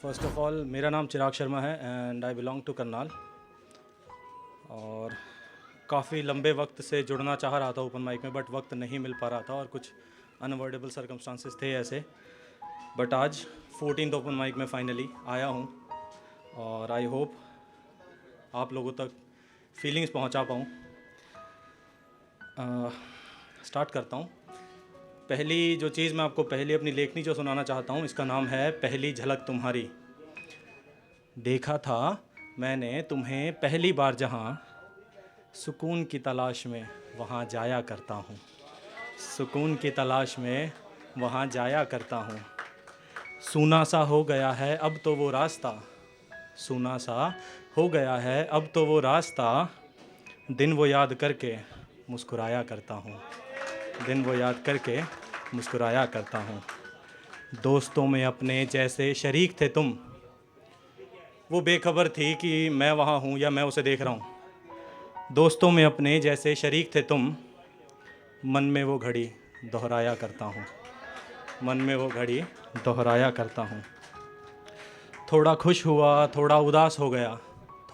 First of all मेरा नाम चिराग शर्मा है and I belong to Karnal. और काफ़ी लंबे वक्त से जुड़ना चाह रहा था ओपन माइक में, बट वक्त नहीं मिल पा रहा था और कुछ अनअवॉइडेबल सर्कमस्टांसेस थे ऐसे। बट आज 14th ओपन माइक में फाइनली आया हूँ और आई होप आप लोगों तक फीलिंग्स पहुँचा पाऊँ। स्टार्ट करता हूँ। पहली जो चीज़ मैं आपको पहली अपनी लेखनी जो सुनाना चाहता हूँ, इसका नाम है पहली झलक तुम्हारी। देखा था मैंने तुम्हें पहली बार जहाँ, सुकून की तलाश में वहाँ जाया करता हूँ। सुकून की तलाश में वहाँ जाया करता हूँ। सूना सा हो गया है अब तो वो रास्ता, सूना सा हो गया है अब तो वो रास्ता, दिन वो याद करके मुस्कुराया करता हूँ। दिन वो याद करके मुस्कुराया करता हूँ। दोस्तों में अपने जैसे शरीक थे तुम, वो बेखबर थी कि मैं वहाँ हूँ या मैं उसे देख रहा हूँ। दोस्तों में अपने जैसे शरीक थे तुम, मन में वो घड़ी दोहराया करता हूँ। मन में वो घड़ी दोहराया करता हूँ। थोड़ा खुश हुआ थोड़ा उदास हो गया,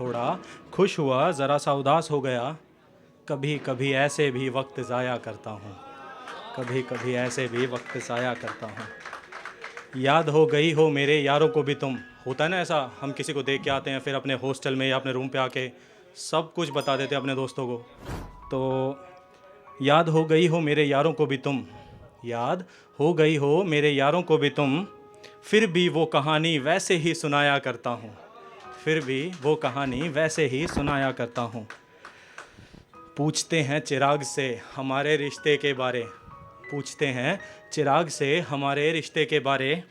थोड़ा खुश हुआ ज़रा सा उदास हो गया, कभी कभी ऐसे भी वक्त ज़ाया करता हूँ। कभी कभी ऐसे भी वक्त ज़ाया करता हूँ। याद हो गई हो मेरे यारों को भी तुम। होता है ना ऐसा, हम किसी को देख के आते हैं, फिर अपने हॉस्टल में या अपने रूम पे आके सब कुछ बता देते हैं अपने दोस्तों को। तो याद हो गई हो मेरे यारों को भी तुम, याद हो गई हो मेरे यारों को भी तुम, फिर भी वो कहानी वैसे ही सुनाया करता हूँ। फिर भी वो कहानी वैसे ही सुनाया करता हूँ। पूछते हैं चिराग से हमारे रिश्ते के बारे, पूछते हैं चिराग से हमारे रिश्ते के बारे,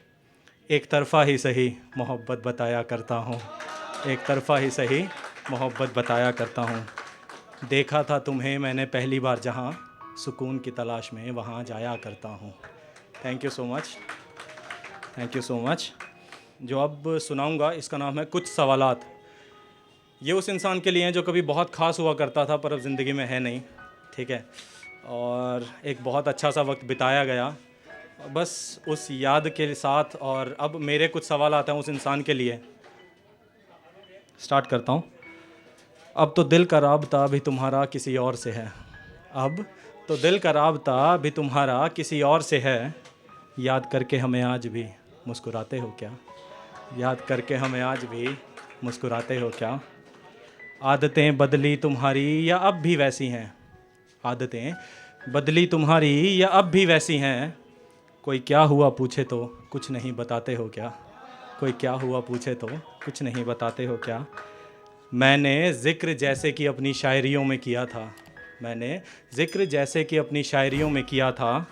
एक तरफ़ा ही सही मोहब्बत बताया करता हूँ। एक तरफ़ा ही सही मोहब्बत बताया करता हूँ। देखा था तुम्हें मैंने पहली बार जहाँ, सुकून की तलाश में वहाँ जाया करता हूँ। Thank you so much, thank you so much. जो अब सुनाऊंगा इसका नाम है कुछ सवालात। ये उस इंसान के लिए हैं जो कभी बहुत ख़ास हुआ करता था पर अब ज़िंदगी में है नहीं, ठीक है। और एक बहुत अच्छा सा वक्त बिताया गया बस उस याद के साथ। और अब मेरे कुछ सवाल आते हैं उस इंसान के लिए। स्टार्ट करता हूँ। अब तो दिल का राब्ता भी तुम्हारा किसी और से है, अब तो दिल का राब्ता भी तुम्हारा किसी और से है, याद करके हमें आज भी मुस्कुराते हो क्या? याद करके हमें आज भी मुस्कुराते हो क्या? आदतें बदली तुम्हारी या अब भी वैसी हैं, आदतें बदली तुम्हारी या अब भी वैसी हैं, कोई क्या हुआ पूछे तो कुछ नहीं बताते हो क्या? कोई क्या हुआ पूछे तो कुछ नहीं बताते हो क्या? मैंने ज़िक्र जैसे कि अपनी शायरियों में किया था, मैंने ज़िक्र जैसे कि अपनी शायरियों में किया था,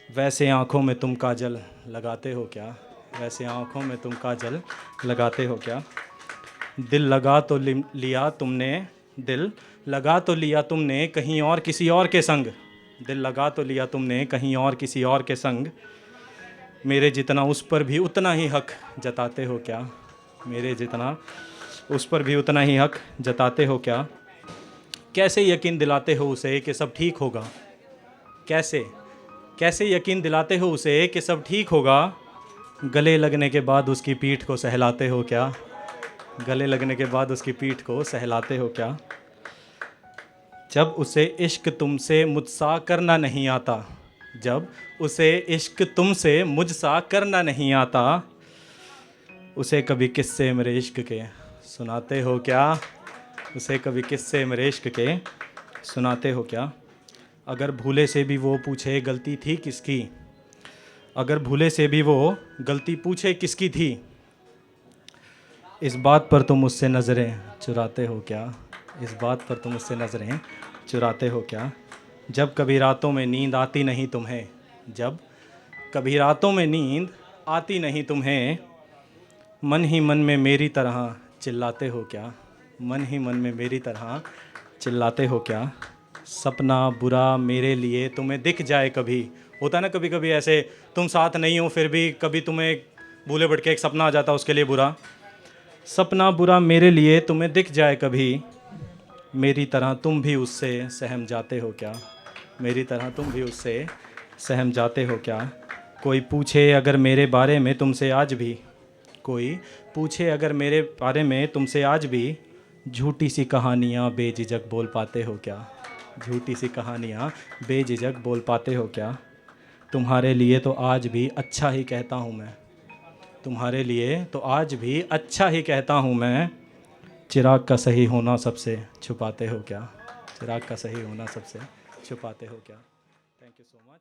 वैसे आँखों में तुम काजल लगाते हो क्या? वैसे आँखों में तुम काजल लगाते हो क्या? दिल लगा तो लिया तुमने, दिल लगा तो लिया तुमने कहीं और किसी और के संग, दिल लगा तो लिया तुमने कहीं और किसी और के संग, मेरे जितना उस पर भी उतना ही हक जताते हो क्या? मेरे जितना उस पर भी उतना ही हक जताते हो क्या? कैसे यकीन दिलाते हो उसे कि सब ठीक होगा? कैसे कैसे यकीन दिलाते हो उसे कि सब ठीक होगा? गले लगने के बाद उसकी पीठ को सहलाते हो क्या? गले लगने के बाद उसकी पीठ को सहलाते हो क्या? जब उसे इश्क तुमसे मुझसा करना नहीं आता, जब उसे इश्क तुमसे मुझसा करना नहीं आता, उसे कभी किस्से मेरे इश्क के सुनाते हो क्या? उसे कभी किस्से मेरे इश्क के सुनाते हो क्या? अगर भूले से भी वो पूछे गलती थी किसकी, अगर भूले से भी वो गलती पूछे किसकी थी, इस बात पर तुम मुझसे नज़रें चुराते हो क्या? इस बात पर तुम मुझसे नज़रें चुराते हो क्या? जब कभी रातों में नींद आती नहीं तुम्हें, जब कभी रातों में नींद आती नहीं तुम्हें, मन ही मन में मेरी तरह चिल्लाते हो क्या? मन ही मन में मेरी तरह चिल्लाते हो क्या? सपना बुरा मेरे लिए तुम्हें दिख जाए कभी, होता है ना कभी कभी ऐसे, तुम साथ नहीं हो फिर भी कभी तुम्हें भूले भटके एक सपना आ जाता है उसके लिए बुरा। सपना बुरा मेरे लिए तुम्हें दिख जाए कभी, मेरी तरह तुम भी उससे सहम जाते हो क्या? मेरी तरह तुम भी उससे सहम जाते हो क्या? कोई पूछे अगर मेरे बारे में तुमसे आज भी, कोई पूछे अगर मेरे बारे में तुमसे आज भी, झूठी सी कहानियाँ बेझिझक बोल पाते हो क्या? झूठी सी कहानियाँ बेझिझक बोल पाते हो क्या? तुम्हारे लिए तो आज भी अच्छा ही कहता हूँ मैं, तुम्हारे लिए तो आज भी अच्छा ही कहता हूँ मैं। चिराग का सही होना सबसे छुपाते हो क्या? चिराग का सही होना सबसे छुपाते हो क्या? Thank you so much.